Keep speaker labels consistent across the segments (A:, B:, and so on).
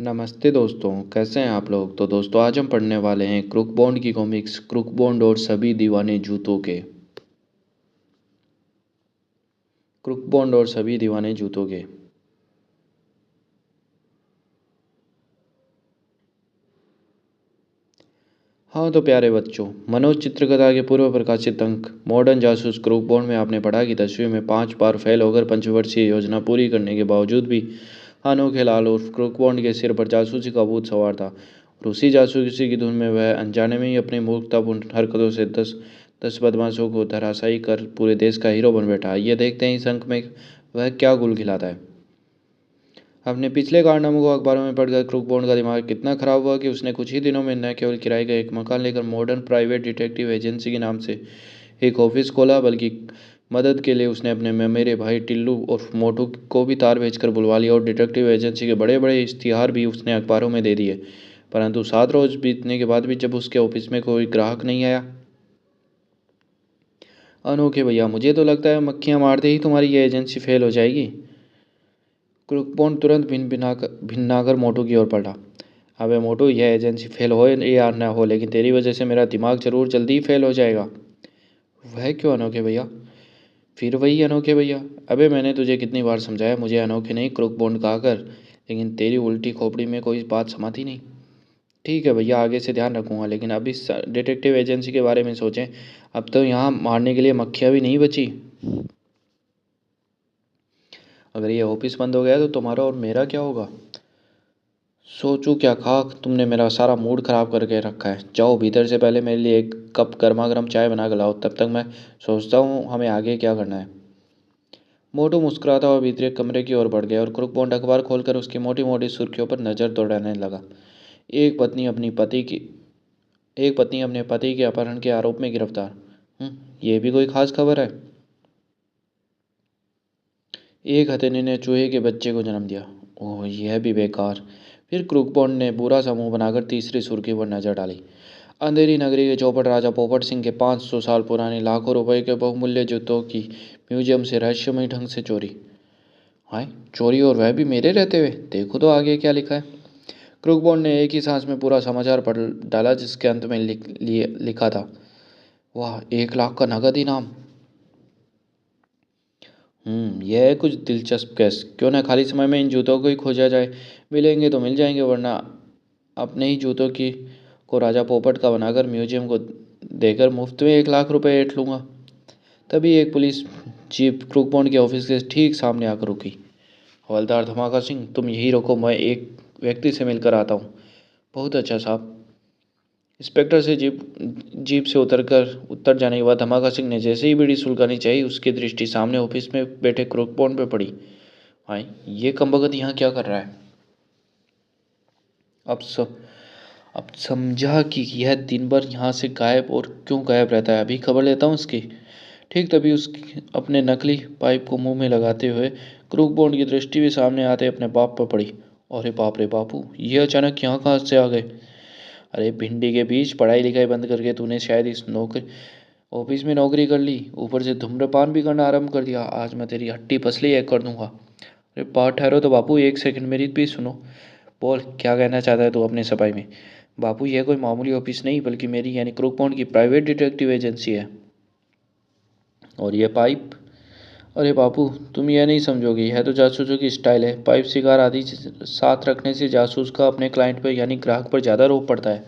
A: नमस्ते दोस्तों, कैसे हैं आप लोग। तो दोस्तों आज हम पढ़ने वाले हैं क्रूक बॉन्ड की कॉमिक्स क्रूक बॉन्ड और सभी दीवाने जूतों के। क्रूक बॉन्ड और सभी दीवाने जूतों के। हाँ तो प्यारे बच्चों, मनोज चित्रकथा के पूर्व प्रकाशित अंक मॉडर्न जासूस क्रूक बॉन्ड में आपने पढ़ा कि 10वीं में 5 बार फेल होकर पंचवर्षीय योजना पूरी करने के बावजूद भी अनोखे लाल उर्फ क्रूक बॉन्ड के सिर पर जासूसी का भूत सवार था और उसी जासूसी की धुन में वह अनजाने में ही अपनी मूर्खतापूर्ण हरकतों से दस दस बदमाशों को धराशायी कर पूरे देश का हीरो बन बैठा। ये देखते हैं इस अंक में वह क्या गुल खिलाता है। अपने पिछले कारनामों को अखबारों में पढ़कर क्रूक बॉन्ड का दिमाग कितना खराब हुआ कि उसने कुछ ही दिनों में न केवल किराए का एक मकान लेकर मॉडर्न प्राइवेट डिटेक्टिव एजेंसी के नाम से एक ऑफिस खोला, बल्कि मदद के लिए उसने अपने मेरे भाई टिल्लू और मोटू को भी तार भेजकर बुलवा लिया और डिटेक्टिव एजेंसी के बड़े बड़े इश्तिहार भी उसने अखबारों में दे दिए। परंतु 7 रोज बीतने के बाद भी जब उसके ऑफिस में कोई ग्राहक नहीं आया। अनोखे भैया, मुझे तो लगता है मक्खियाँ मारते ही तुम्हारी ये एजेंसी फेल हो जाएगी। क्रूकबॉन्ड तुरंत भिन्नाकर मोटू की ओर बढ़ा। अबे मोटू, यह एजेंसी फेल हो या ना हो, लेकिन तेरी वजह से मेरा दिमाग जरूर जल्दी ही फेल हो जाएगा। वह क्यों अनोखे भैया? फिर वही अनोखे भैया। अबे मैंने तुझे कितनी बार समझाया मुझे अनोखे नहीं क्रूकबॉन्ड कहा कर, लेकिन तेरी उल्टी खोपड़ी में कोई बात समाती नहीं। ठीक है भैया, आगे से ध्यान रखूंगा, लेकिन अभी डिटेक्टिव एजेंसी के बारे में सोचें। अब तो यहाँ मारने के लिए मक्खियाँ भी नहीं बची। अगर ये ऑफिस बंद हो गया तो तुम्हारा और मेरा क्या होगा? सोचूं क्या खाक, तुमने मेरा सारा मूड खराब करके रखा है। जाओ भीतर से पहले मेरे लिए एक कप गर्मा गर्म चाय बना कर लाओ, तब तक मैं सोचता हूँ हमें आगे क्या करना है। मोटू मुस्कुराता हुआ भीतरे कमरे की ओर बढ़ गया और क्रूकबॉन्ड अखबार खोलकर उसकी मोटी मोटी सुर्खियों पर नजर दौड़ाने लगा। एक पत्नी अपनी पति की एक पत्नी अपने पति के अपहरण के आरोप में गिरफ्तार। ये भी कोई खास खबर है? एक हथिनी ने चूहे के बच्चे को जन्म दिया। ओह, यह भी बेकार। फिर क्रूकबॉन्ड ने बुरा सा मुंह बनाकर तीसरी सुर्खी पर नजर डाली। अंधेरी नगरी के चौपट राजा पोपट सिंह के 500 साल पुराने लाखों रुपए के बहुमूल्य जूतों की म्यूजियम से रहस्यमय ढंग से चोरी। हाय, चोरी और वह भी मेरे रहते हुए। देखो तो आगे क्या लिखा है। क्रूकबॉन्ड ने एक ही सांस में पूरा समाचार पढ़ डाला, जिसके अंत में लिखा था, वाह, 1 लाख का नगद इनाम। यह है कुछ दिलचस्प केस। क्यों ना खाली समय में इन जूतों को ही खोजा जाए। मिलेंगे तो मिल जाएंगे, वरना अपने ही जूतों की को राजा पोपट का बनाकर म्यूजियम को देकर मुफ्त में 1 लाख रुपए ऐंठ लूँगा। तभी एक पुलिस जीप क्रूकबॉन्ड के ऑफिस के ठीक सामने आकर रुकी। हवलदार धमाका सिंह, तुम यहीं रुको, मैं एक व्यक्ति से मिलकर आता हूँ। बहुत अच्छा साहब। इंस्पेक्टर से जीप से उतर जाने के बाद धमाका सिंह ने जैसे ही बीड़ी सुलगानी चाहिए, उसकी दृष्टि सामने ऑफिस में बैठे क्रूकबॉन्ड पे पड़ी। भाई, ये कमबख्त यहाँ क्या कर रहा है? अब सब अब समझा कि यह दिन भर यहाँ से गायब और क्यों गायब रहता है। अभी खबर लेता हूँ इसकी। ठीक तभी उसकी अपने नकली पाइप को मुंह में लगाते हुए क्रूकबॉन्ड की दृष्टि भी सामने आते अपने बाप पर पड़ी। अरे बाप रे बापू, ये अचानक यहाँ कहाँ से आ गए? अरे भिंडी के बीच, पढ़ाई लिखाई बंद करके तूने शायद इस नौकरी ऑफिस में नौकरी कर ली, ऊपर से धूम्रपान भी करना आरंभ कर दिया। आज मैं तेरी हट्टी पसली एक कर दूंगा। अरे बात ठहरो तो बापू, एक सेकंड मेरी भी सुनो। बोल, क्या कहना चाहता है तू अपने सफाई में? बापू, यह कोई मामूली ऑफिस नहीं, बल्कि मेरी यानी क्रूकबॉन्ड की प्राइवेट डिटेक्टिव एजेंसी है। और यह पाइप? अरे बापू, तुम यह नहीं समझोगे, यह तो जासूसों की स्टाइल है। पाइप, सिगार आदि साथ रखने से जासूस का अपने क्लाइंट पर यानी ग्राहक पर ज़्यादा रोक पड़ता है।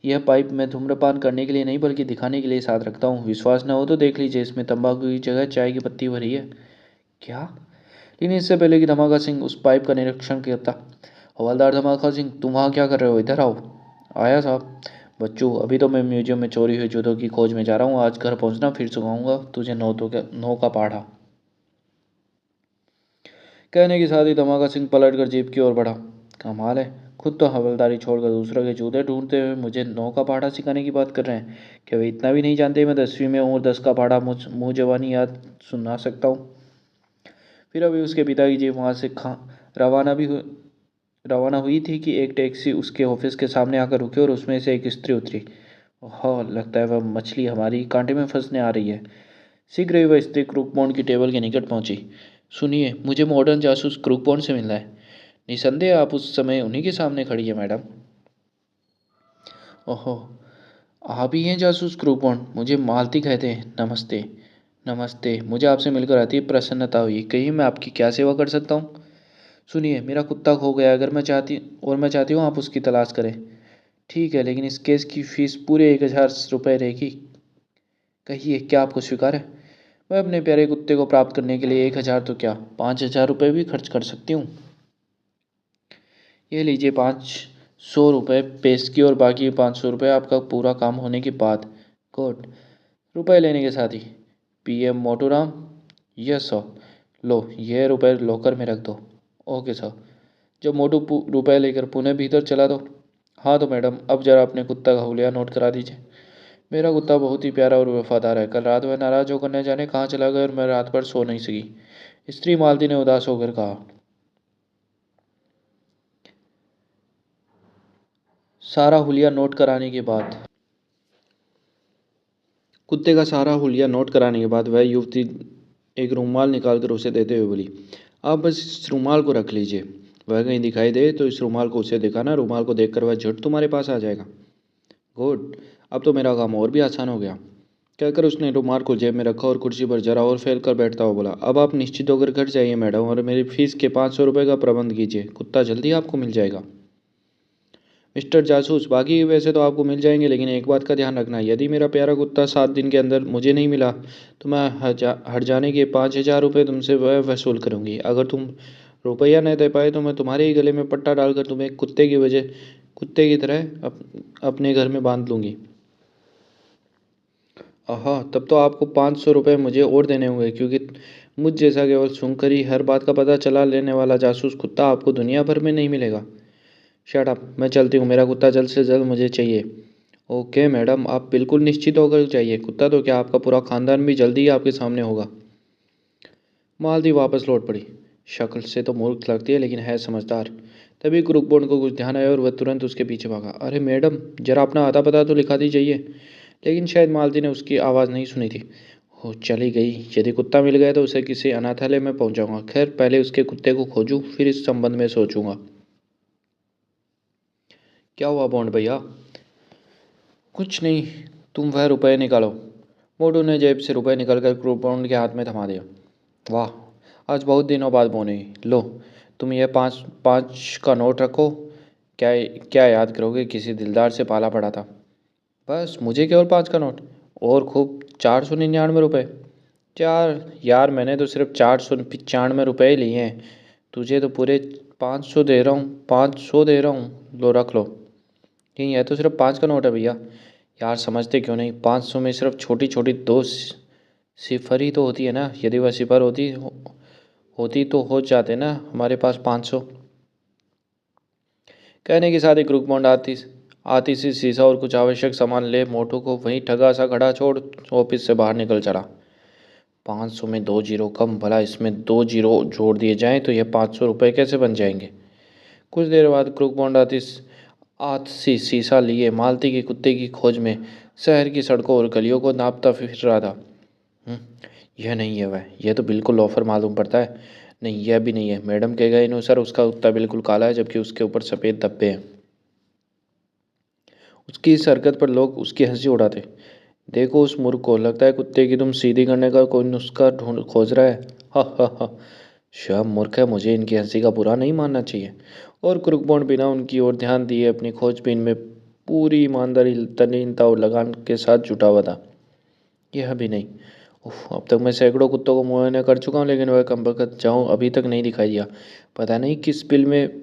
A: यह पाइप मैं धूम्रपान करने के लिए नहीं, बल्कि दिखाने के लिए साथ रखता हूँ। विश्वास न हो तो देख लीजिए, इसमें तंबाकू की जगह चाय की पत्ती भरी है। क्या? लेकिन इससे पहले कि धमाका सिंह उस पाइप का निरीक्षण करता, हवलदार धमाका सिंह, तुम वहाँ क्या कर रहे हो? इधर आओ। आया साहब। बच्चों, अभी तो मैं म्यूजियम में चोरी हुई जूतों की खोज में जा रहा हूँ। आज घर पहुँचना, फिर सिखाऊंगा तुझे नौ का पाढ़ा। कहने के साथ ही धमाका सिंह पलट कर जीप की ओर बढ़ा। कमाल है, खुद तो हवलदारी छोड़कर दूसरों के जूते ढूंढते हुए मुझे 9 का पहाड़ा सिखाने की बात कर रहे हैं। क्या वे इतना भी नहीं जानते मैं 10वीं में हूँ और 10 का पहाड़ा मुँह जवानी याद सुना सकता हूँ? फिर अभी उसके पिता की जीप वहाँ से रवाना भी हुई रवाना हुई थी कि एक टैक्सी उसके ऑफिस के सामने आकर रुकी और उसमें से एक स्त्री उतरी। ओह, लगता है वह मछली हमारी कांटे में फंसने आ रही है। शीघ्र ही वह स्त्री क्रूकबॉन्ड की टेबल के निकट पहुंची। सुनिए, मुझे मॉडर्न जासूस क्रूकबॉन्ड से मिलना है। निसंदेह आप उस समय उन्हीं के सामने खड़ी है मैडम। ओहो, आप ही हैं जासूस क्रूपॉन्ड, मुझे मालती कहते हैं। नमस्ते। नमस्ते, मुझे आपसे मिलकर अति प्रसन्नता हुई। कहिए मैं आपकी क्या सेवा कर सकता हूँ? सुनिए, मेरा कुत्ता खो गया, अगर मैं चाहती हूँ आप उसकी तलाश करें। ठीक है, लेकिन इस केस की फीस पूरे 1000 रुपये रहेगी। कहिए क्या आपको स्वीकार है? मैं अपने प्यारे कुत्ते को प्राप्त करने के लिए 1000 तो क्या 5000 रुपये भी खर्च कर सकती हूँ। ये लीजिए 500 रुपये पेश की और बाकी 500 रुपये आपका पूरा काम होने के बाद। गुड। रुपए लेने के साथ ही PM मोटूराम। Yes sir. लो, यह रुपए लॉकर में रख दो। Okay sir. जब मोटू रुपए लेकर पुणे भीतर चला तो हाँ तो मैडम, अब जरा अपने कुत्ता का हुलिया नोट करा दीजिए। मेरा कुत्ता बहुत ही प्यारा और वफादार है। कल रात वह नाराज होकर न जाने कहाँ चला गया और मैं रात भर सो नहीं सकी। स्त्री मालती ने उदास होकर कहा। सारा हुलिया नोट कराने के बाद कुत्ते का सारा हुलिया नोट कराने के बाद वह युवती एक रुमाल निकालकर उसे देते हुए बोली, आप बस इस रुमाल को रख लीजिए। वह कहीं दिखाई दे तो इस रुमाल को उसे दिखाना। रुमाल को देखकर वह झट तुम्हारे पास आ जाएगा। गुड। अब तो मेरा काम और भी आसान हो गया। कहकर उसने रुमाल को जेब में रखा और कुर्सी पर जरा और फैल कर बैठता हुआ बोला, अब आप निश्चित होकर घर जाइए मैडम और मेरी फीस के 500 रुपये का प्रबंध कीजिए। कुत्ता जल्दी आपको मिल जाएगा। मिस्टर जासूस, बाकी वैसे तो आपको मिल जाएंगे, लेकिन एक बात का ध्यान रखना, यदि मेरा प्यारा कुत्ता 7 दिन के अंदर मुझे नहीं मिला तो मैं हट जाने के 5000 रुपये तुमसे वह वसूल करूँगी। अगर तुम रुपया नहीं दे पाए तो मैं तुम्हारे ही गले में पट्टा डालकर तुम्हें कुत्ते की तरह अपने घर में बांध लूँगी। आहा, तब तो आपको 500 रुपये मुझे और देने होंगे, क्योंकि मुझ जैसा केवल सुनकर ही हर बात का पता चला लेने वाला जासूस कुत्ता आपको दुनिया भर में नहीं मिलेगा। शट अप, मैं चलती हूँ, मेरा कुत्ता जल्द से जल्द मुझे चाहिए। ओके मैडम, आप बिल्कुल निश्चित होकर जाइए। कुत्ता तो क्या, आपका पूरा खानदान भी जल्दी ही आपके सामने होगा। मालती वापस लौट पड़ी। शक्ल से तो मूर्ख लगती है, लेकिन है समझदार। तभी क्रूकबॉन्ड को कुछ ध्यान आया और वह तुरंत उसके पीछे भागा। अरे मैडम, जरा अपना आता पता तो लिखा दीजिए। लेकिन शायद मालती ने उसकी आवाज़ नहीं सुनी थी। वो चली गई। यदि कुत्ता मिल गया तो उसे किसी अनाथालय में पहुंचाऊंगा। खैर, पहले उसके कुत्ते को खोजूं, फिर इस संबंध में सोचूंगा। क्या हुआ बॉन्ड भैया? कुछ नहीं, तुम वह रुपए निकालो। मोटू ने जेब से रुपए निकालकर क्रूकबॉन्ड के हाथ में थमा दिया। वाह, आज बहुत दिनों बाद बोनी। लो, तुम ये पाँच पाँच का नोट रखो। क्या क्या याद करोगे, किसी दिलदार से पाला पड़ा था। बस मुझे केवल 5 का नोट और खूब 499 रुपये। चार यार, मैंने तो सिर्फ 495 रुपये ही लिए हैं। तुझे तो पूरे 500 दे रहा हूँ, 500 दे रहा हूँ। लो रख लो। नहीं, यह तो सिर्फ 5 का नोट है भैया। यार समझते क्यों नहीं, 500 में सिर्फ छोटी छोटी दो सिफर ही तो होती है ना। यदि वह सिफर होती तो हो जाते ना हमारे पास 500। कहने के साथ ही क्रूकबॉन्ड आती सी शीशा और कुछ आवश्यक सामान ले मोटू को वहीं ठगा सा खड़ा छोड़ ऑफिस से बाहर निकल चला। 500 में 2 जीरो कम, भला इसमें 2 जीरो जोड़ दिए जाएं तो यह 500 रुपये कैसे बन जाएंगे। कुछ देर बाद क्रूकबॉन्ड आती शीशा लिए मालती के कुत्ते की खोज में शहर की सड़कों और गलियों को नापता फिर रहा था। हम्म, यह नहीं है वह, यह तो बिल्कुल लोफर मालूम पड़ता है। नहीं, यह भी नहीं है। मैडम के गए अनुसार उसका कुत्ता बिल्कुल काला है, जबकि उसके ऊपर सफ़ेद धब्बे हैं। उसकी इस हरकत पर लोग उसकी हंसी उड़ाते। देखो उस मूर्ख को, लगता है कुत्ते की तुम सीधी करने का कोई नुस्खा ढूंढ खोज रहा है। हा हा हा। शर्म मूर्ख है, मुझे इनकी हंसी का बुरा नहीं मानना चाहिए। और क्रूकबॉन्ड बिना उनकी ओर ध्यान दिए अपनी खोजबीन में पूरी ईमानदारी, तल्लीनता और लगान के साथ जुटा हुआ था। यह भी नहीं। उफ, अब तक मैं सैकड़ों कुत्तों को मुआयना कर चुका हूँ, लेकिन वह कमबख्त जाऊँ अभी तक नहीं दिखाई दिया। पता नहीं किस बिल में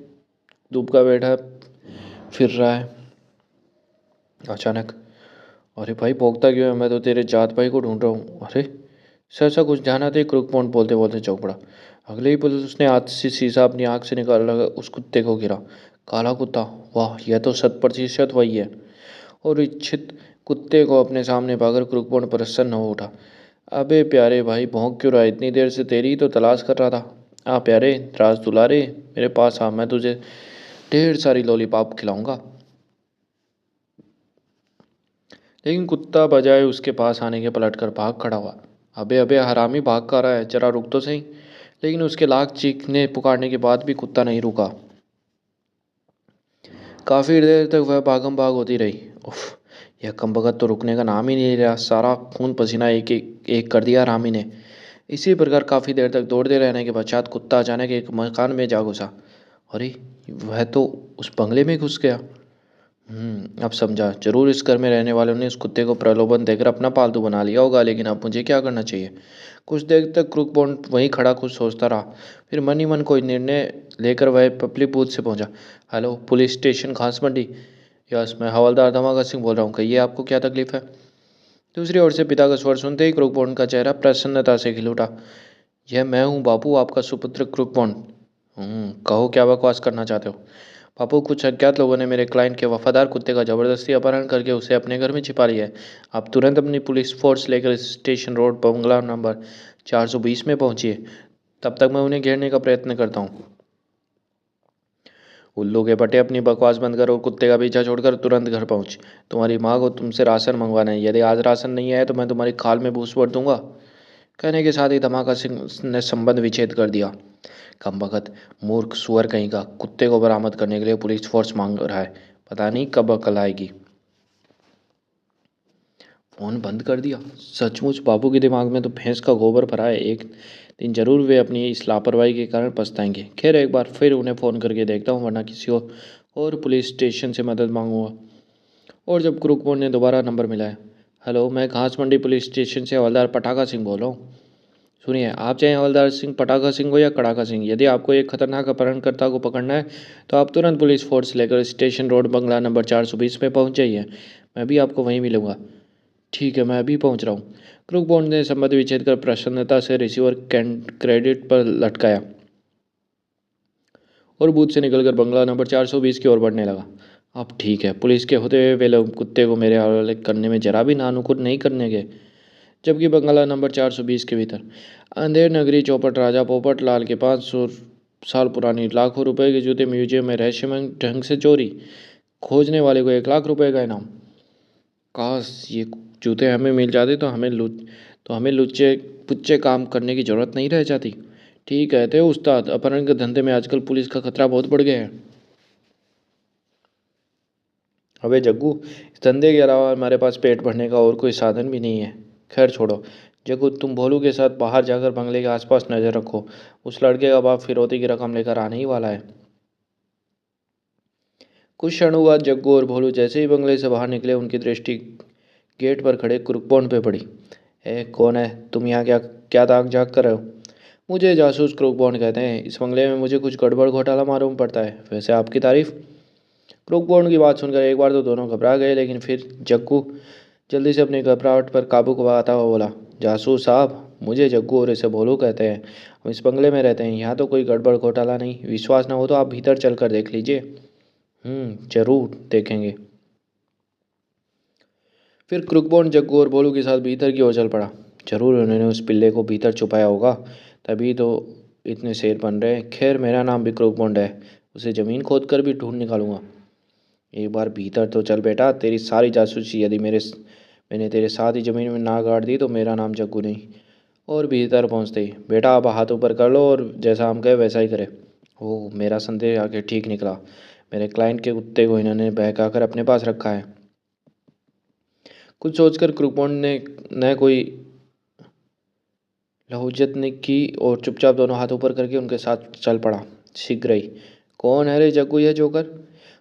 A: दुबका बैठा फिर रहा है। अचानक, अरे भाई भोगता क्यों है, मैं तो तेरे जात भाई को ढूंढ रहा हूँ। अरे सहसा कुछ ध्यान आते ही क्रूकबॉन्ड बोलते बोलते चौंक पड़ा। अगले ही पल उसने हाथ से शीशा अपनी आँख से निकाल लगा उस कुत्ते को गिरा। काला कुत्ता, वाह यह तो 100% वही है। और इच्छित कुत्ते को अपने सामने पाकर क्रूकबॉन्ड प्रसन्न हो उठा। अबे प्यारे भाई, भौंक क्यों रहा है, इतनी देर से तेरी ही तो तलाश कर रहा था। आ प्यारे राज दुलारे, मेरे पास आ, मैं तुझे ढेर सारी लॉलीपॉप खिलाऊंगा। लेकिन कुत्ता बजाय उसके पास आने के पलट कर भाग खड़ा हुआ। अबे अबे हरामी, भाग कर रहा है, जरा रुक तो सही। लेकिन उसके लाख चीखने पुकारने के बाद भी कुत्ता नहीं रुका। काफ़ी देर तक वह भागम भाग होती रही। उफ, यह कमबख्त तो रुकने का नाम ही नहीं ले रहा। सारा खून पसीना एक एक एक कर दिया रामी ने। इसी प्रकार काफ़ी देर तक दौड़ते रहने के पश्चात कुत्ता अचानक एक मकान में जा घुसा। अरे, वह तो उस बंगले में घुस गया। अब समझा। जरूर इस घर में रहने वालों ने उस कुत्ते को प्रलोभन देकर अपना पालतू बना लिया होगा। लेकिन अब मुझे क्या करना चाहिए? कुछ देर तक क्रूकबॉन्ड वहीं खड़ा कुछ सोचता रहा। फिर मन ही मन कोई निर्णय लेकर वह पब्लिक बूथ से पहुंचा। हेलो, पुलिस स्टेशन घास मंडी। यस, मैं हवलदार धमाका सिंह बोल रहा हूँ। कहिए, आपको क्या तकलीफ है? दूसरी ओर से पिता का स्वर सुनते ही क्रूकबॉन्ड का चेहरा प्रसन्नता से खिल उठा। यह मैं हूँ बापू, आपका सुपुत्र क्रूकबॉन्ड। कहो, क्या बकवास करना चाहते हो? बापू, कुछ अज्ञात लोगों ने मेरे क्लाइंट के वफादार कुत्ते का जबरदस्ती अपहरण करके उसे अपने घर में छिपा लिया है। आप तुरंत अपनी पुलिस फोर्स लेकर स्टेशन रोड बंगला नंबर 420 में पहुंचिए। तब तक मैं उन्हें घेरने का प्रयत्न करता हूँ। उल्लू के पट्टे, अपनी बकवास बंद कर और कुत्ते का पीछा छोड़कर तुरंत घर पहुंच। तुम्हारी माँ को तुमसे राशन मंगवाना है। यदि आज राशन नहीं आया तो मैं तुम्हारी खाल में भूस भर दूंगा। कहने के साथ ही धमाका सिंह ने संबंध विच्छेद कर दिया। कमबख्त, मूर्ख सुअर कहीं का, कुत्ते को बरामद करने के लिए पुलिस फोर्स मांग रहा है। पता नहीं कब अकल आएगी। फोन बंद कर दिया। सचमुच बाबू के दिमाग में तो भैंस का गोबर भरा है। एक दिन जरूर वे अपनी इस लापरवाही के कारण पछताएंगे। खैर, एक बार फिर उन्हें फ़ोन करके देखता हूँ, वरना किसी और पुलिस स्टेशन से मदद मांगूंगा। और जब क्रूकबॉन्ड ने दोबारा नंबर मिलाया। हेलो, मैं घास मंडी पुलिस स्टेशन से हवलदार पटाखा सिंह बोल रहा हूँ। सुनिए, आप चाहे हवलदार सिंह पटाखा सिंह हो या कड़ाका सिंह, यदि आपको एक खतरनाक अपहरणकर्ता को पकड़ना है तो आप तुरंत पुलिस फोर्स लेकर स्टेशन रोड बंगला नंबर 420 में पहुंच जाइए। मैं भी आपको वहीं मिलूंगा। ठीक है, मैं अभी पहुंच रहा हूँ। क्रूकबॉन्ड ने संबंध विच्छेद कर प्रसन्नता से रिसीवर क्रेडिट पर लटकाया और बूथ से निकलकर बंगला नंबर 420 की ओर बढ़ने लगा। अब ठीक है, पुलिस के होते हुए वे लोग कुत्ते को मेरे हवाले करने में जरा भी नानुकुर नहीं करने गए। जबकि बंगला नंबर 420 के भीतर अंधेर नगरी चौपट राजा पोपट लाल के 500 साल पुरानी लाखों रुपए के जूते म्यूजियम में रहस्यमय ढंग से चोरी, खोजने वाले को 1 लाख रुपए का इनाम। काश ये जूते हमें मिल जाते तो हमें लुच्चे पुच्चे काम करने की जरूरत नहीं रह जाती। ठीक कहते हो उस्ताद, अपहरण के धंधे में आजकल पुलिस का खतरा बहुत बढ़ गया है। अबे जग्गू, इस धंधे के अलावा हमारे पास पेट भरने का और कोई साधन भी नहीं है। खैर छोड़ो। जग्गू, तुम भोलू के साथ बाहर जाकर बंगले के आसपास नज़र रखो। उस लड़के का बाप फिरौती की रकम लेकर आने ही वाला है। कुछ क्षणों बाद जग्गू और भोलू जैसे ही बंगले से बाहर निकले, उनकी दृष्टि गेट पर खड़े क्रूकबॉन्ड पे पड़ी। कौन है तुम? यहाँ क्या क्या ताक झाँक कर रहे हो? मुझे जासूस क्रूकबॉन्ड कहते हैं। इस बंगले में मुझे कुछ गड़बड़ घोटाला मालूम पड़ता है। वैसे आपकी तारीफ। क्रूकबॉन्ड की बात सुनकर एक बार तो दोनों घबरा गए, लेकिन फिर जग्गू जल्दी से अपनी घबराहट पर काबू पाता हुआ बोला। जासूस साहब, मुझे जग्गू और इसे भोलू कहते हैं। हम इस बंगले में रहते हैं। यहाँ तो कोई गड़बड़ घोटाला नहीं। विश्वास ना हो तो आप भीतर चल कर देख लीजिए। जरूर देखेंगे। फिर क्रूकबॉन्ड जग्गू और भोलू के साथ भीतर की ओर चल पड़ा। जरूर उन्होंने उस पिल्ले को भीतर छुपाया होगा, तभी तो इतने शेर बन रहे हैं। खैर, मेरा नाम भी क्रूकबॉन्ड है। उसे ज़मीन खोद कर भी ढूंढ निकालूंगा। एक बार भीतर तो चल बेटा। तेरी सारी जासूसी यदि मैंने तेरे साथ ही ज़मीन में ना गाड़ दी तो मेरा नाम जग्गू नहीं। और भीतर पहुंचते ही, बेटा अब हाथ ऊपर कर लो और जैसा हम कहे वैसा ही करे। ओह, मेरा संदेह आके ठीक निकला। मेरे क्लाइंट के कुत्ते को इन्होंने बहका कर अपने पास रखा है। कुछ सोचकर क्रूकबॉन्ड ने न कोई लहुजत ने की और चुपचाप दोनों हाथ ऊपर करके उनके साथ चल पड़ा। शीघ्र ही। कौन है रे जग्गू यह जोकर?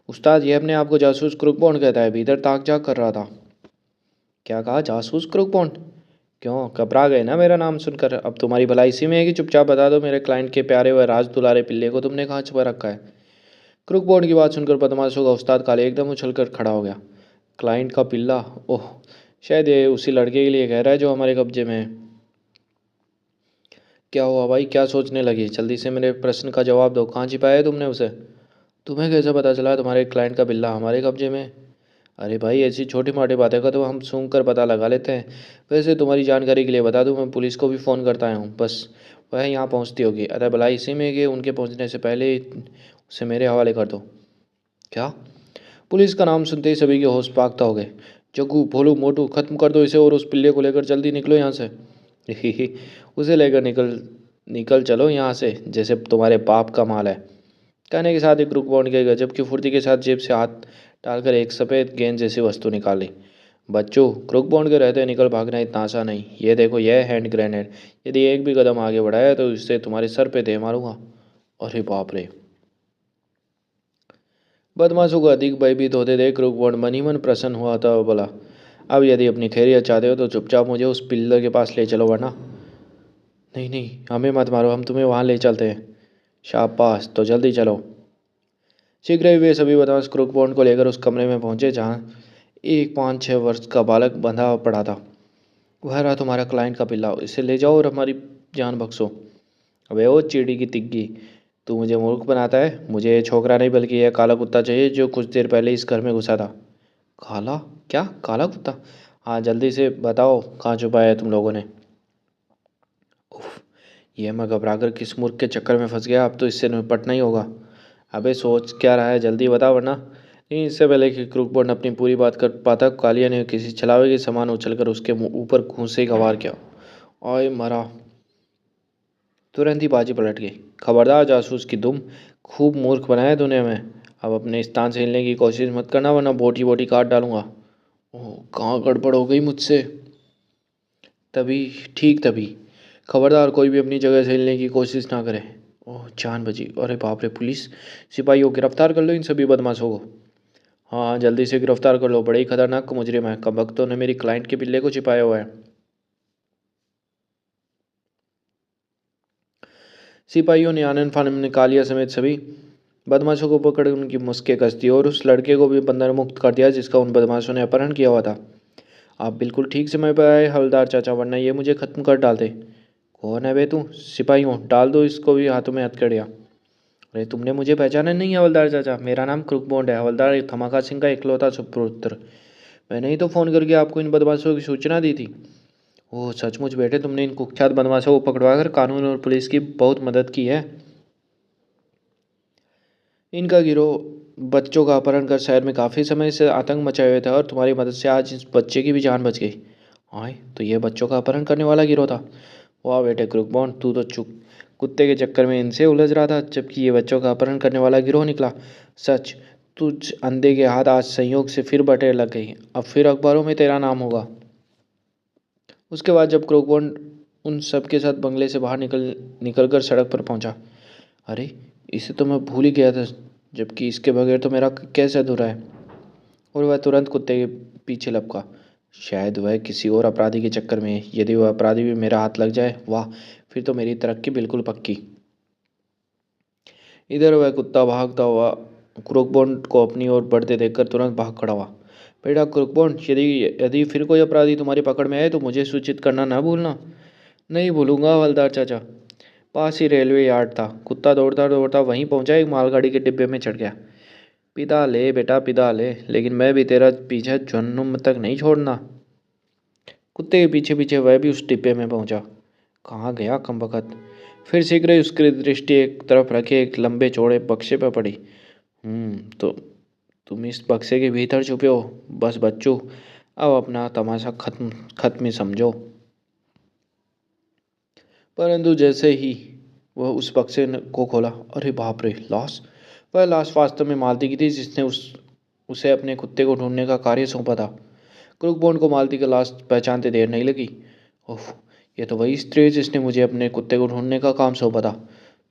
A: उस्ताद, ये अपने आप को जासूस क्रूकबॉन्ड कहता है। भीतर ताक झाँक कर रहा था। क्या कहा? जासूस क्रूकबॉन्ड? क्यों, घबरा गए ना मेरा नाम सुनकर? अब तुम्हारी भलाई इसी में है कि चुपचाप बता दो, मेरे क्लाइंट के प्यारे व राज दुलारे पिल्ले को तुमने कहाँ छुपा रखा है? क्रूकबॉन्ड की बात सुनकर बदमाशों का उस्ताद काले एकदम उछलकर खड़ा हो गया। क्लाइंट का पिल्ला? ओह, शायद ये उसी लड़के के लिए कह रहा है जो हमारे कब्जे में है। क्या हुआ भाई, क्या सोचने लगी? जल्दी से मेरे प्रश्न का जवाब दो। कहाँ छिपाया है तुमने उसे? तुम्हें कैसे पता चला तुम्हारे क्लाइंट का बिल्ला हमारे कब्जे में है? अरे भाई, ऐसी छोटी मोटी बातें का तो हम सूंघ कर पता लगा लेते हैं। वैसे तुम्हारी जानकारी के लिए बता दूं, मैं पुलिस को भी फ़ोन करता आया हूँ। बस वह यहाँ पहुँचती होगी। अतः भलाई इसी में कि उनके पहुँचने से पहले उसे मेरे हवाले कर दो। क्या? पुलिस का नाम सुनते ही सभी के होश भागता हो गए। जग्गू, भोलू, मोटू, खत्म कर दो इसे और उस पिल्ले को लेकर जल्दी निकलो यहाँ से। उसे लेकर निकल निकल चलो यहाँ से, जैसे तुम्हारे बाप का माल है। कहने के साथ ही क्रूक बॉन्ड के गजब की फुर्ती के साथ जेब से हाथ डालकर एक सफ़ेद गेंद जैसी वस्तु निकाली। बच्चों, क्रूक बॉन्ड के रहते निकल भागना इतना आसान नहीं। ये देखो, यह हैंड ग्रेनेड। यदि एक भी कदम आगे बढ़ाया तो इससे तुम्हारे सर पे दे मारूंगा। अरे बाप रे! बदमाशों को अधिक भयभीत होते देख क्रूक बॉन्ड मन ही मन प्रसन्न हुआ था और बोला, अब यदि अपनी खैरियत चाहते हो तो चुपचाप मुझे उस पिल्लर के पास ले चलो, वरना। नहीं नहीं, हमें मत मारो, हम तुम्हें वहाँ ले चलते हैं। शाबाश, तो जल्दी चलो। शीघ्र ही वे सभी बदमाश क्रूक बॉन्ड को लेकर उस कमरे में पहुंचे जहां एक 5-6 वर्ष का बालक बंधा पड़ा था। वह रहा तुम्हारा क्लाइंट का पिल्ला, इसे ले जाओ और हमारी जान बख्शो। अबे ओ चिड़ी की तिग्गी, तू मुझे मूर्ख बनाता है। मुझे ये छोकरा नहीं बल्कि यह काला कुत्ता चाहिए जो कुछ देर पहले इस घर में घुसा था। काला? क्या काला कुत्ता? हाँ, जल्दी से बताओ कहाँ छुपाया है तुम लोगों ने। उफ, ये मैं घबराकर किस मूर्ख के चक्कर में फंस गया। अब तो इससे निपटना ही होगा। अबे सोच क्या रहा है, जल्दी बता, वरना। नहीं, इससे पहले कि क्रूकबॉर्न अपनी पूरी बात कर पाता, कालिया ने किसी छलावे के समान उछलकर उसके मुंह ऊपर घूंसे का वार किया। ओए मरा! तुरंत ही बाजी पलट गई। खबरदार जासूस की दुम, खूब मूर्ख बनाया तूने हमें। अब अपने स्थान से हिलने की कोशिश मत करना, वरना बोटी बोटी काट डालूंगा। ओह, कहाँ गड़बड़ हो गई मुझसे। तभी, ठीक तभी। खबरदार कोई भी अपनी जगह से हिलने की कोशिश ना करे। ओह, जान बची। अरे बाप रे! पुलिस! सिपाहियों, गिरफ्तार कर लो इन सभी बदमाशों को। हाँ हाँ, जल्दी से गिरफ्तार कर लो, बड़े ही खतरनाक मुजरिम है। कमबख्तों ने मेरी क्लाइंट के पिल्ले को छिपाया हुआ है। सिपाहियों ने आनन फानन निकालिया समेत सभी बदमाशों को पकड़ उनकी मुश्कें कस दी और उस लड़के को भी बंधन मुक्त कर दिया जिसका उन बदमाशों ने अपहरण किया हुआ था। आप बिल्कुल ठीक समय पर आए हवलदार चाचा, वरना ये मुझे खत्म कर डालते। कौन है बे तू? सिपाहियों, डाल दो इसको भी हाथों में हथकड़ियाँ। अरे तुमने मुझे पहचाना नहीं हवलदार चाचा? मेरा नाम क्रुकबॉन्ड है, हवलदार धमाका सिंह का इकलौता सुपुत्र। मैंने ही तो फ़ोन करके आपको इन बदमाशों की सूचना दी थी। ओह सचमुच बेटे, तुमने इन कुख्यात बदमाशों को पकड़वाकर कानून और पुलिस की बहुत मदद की है। इनका गिरोह बच्चों का अपहरण कर शहर में काफ़ी समय से आतंक मचाए हुए था और तुम्हारी मदद से आज इस बच्चे की भी जान बच गई। हाँ, तो ये बच्चों का अपहरण करने वाला गिरोह था। वाह बेटे क्रुकबॉन्ड, तू तो चुप कुत्ते के चक्कर में इनसे उलझ रहा था, जबकि ये बच्चों का अपहरण करने वाला गिरोह निकला। सच, तुझ अंधे के हाथ आज संयोग से फिर बटे लग गई। अब फिर अखबारों में तेरा नाम होगा। उसके बाद जब क्रोकबॉन्ड उन सब के साथ बंगले से बाहर निकल कर सड़क पर पहुंचा। अरे, इसे तो मैं भूल ही गया था, जबकि इसके बगैर तो मेरा कैसे अधूरा है। और वह तुरंत कुत्ते के पीछे लपका। शायद वह किसी और अपराधी के चक्कर में है। यदि वह अपराधी भी मेरा हाथ लग जाए, वाह, फिर तो मेरी तरक्की बिल्कुल पक्की। इधर वह कुत्ता भागता हुआ क्रोकबॉन्ड को अपनी ओर बढ़ते देखकर तुरंत भाग खड़ा हुआ। बेटा क्रोकबॉन्ड, यदि यदि फिर कोई अपराधी तुम्हारी पकड़ में आए तो मुझे सूचित करना ना भूलना। नहीं भूलूंगा हवलदार चाचा। पास ही रेलवे यार्ड था। कुत्ता दौड़ता दौड़ता वहीं पहुंचा, एक मालगाड़ी के डिब्बे में चढ़ गया। पिता ले बेटा पिता ले, लेकिन मैं भी तेरा पीछे जहन्नुम तक नहीं छोड़ना। कुत्ते के पीछे पीछे वह भी उस डिब्बे में पहुंचा। कहाँ गया कमबख्त। फिर शीघ्र ही उसकी दृष्टि एक तरफ रखे एक लंबे चौड़े बक्से पर पड़ी। तो तुम इस बक्से के भीतर छुपे हो। बस बच्चों, अब अपना तमाशा खत्म खत्म ही समझो। परंतु जैसे ही वह उस बक्से को खोला, अरे बाप रे! लाश! वह लाश वास्तव में मालती की थी जिसने उसे अपने कुत्ते को ढूंढने का कार्य सौंपा था। क्रूकबॉन्ड को मालती का लाश पहचानते देर नहीं लगी। ओह, ये तो वही स्त्री है जिसने मुझे अपने कुत्ते को ढूंढने का काम सौंपा था।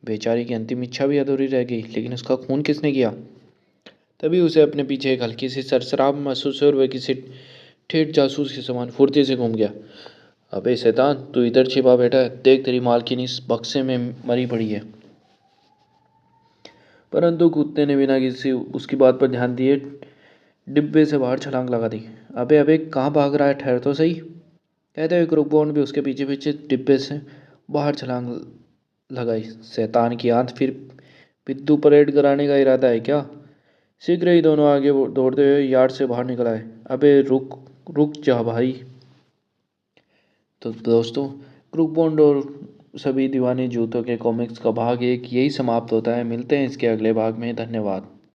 A: बेचारी की अंतिम इच्छा भी अधूरी रह गई, लेकिन उसका खून किसने किया? तभी उसे अपने पीछे एक हल्की सी सरसराहट महसूस हुई और वह किसी ठेठ जासूस के समान फुर्ती से घूम गया। अबे शैतान, तू इधर छिपा बैठा है, देख तेरी मालकिन इस बक्से में मरी पड़ी है। परंतु कुत्ते ने बिना किसी उसकी बात पर ध्यान दिए डिब्बे से बाहर छलांग लगा दी। अबे अबे, कहाँ भाग रहा है, ठहर तो सही। कहते हुए क्रूकबॉन्ड भी उसके पीछे पीछे डिब्बे से बाहर छलांग लगाई। शैतान की आंत, फिर पिद्दू परेड कराने का इरादा है क्या? शीघ्र ही दोनों आगे दौड़ते हुए यार्ड से बाहर निकल आए। अबे रुक, रुक जा भाई। तो दोस्तों, क्रूकबॉन्ड और सभी दीवानी जूतों के कॉमिक्स का भाग 1 यही समाप्त होता है। मिलते हैं इसके अगले भाग में। धन्यवाद।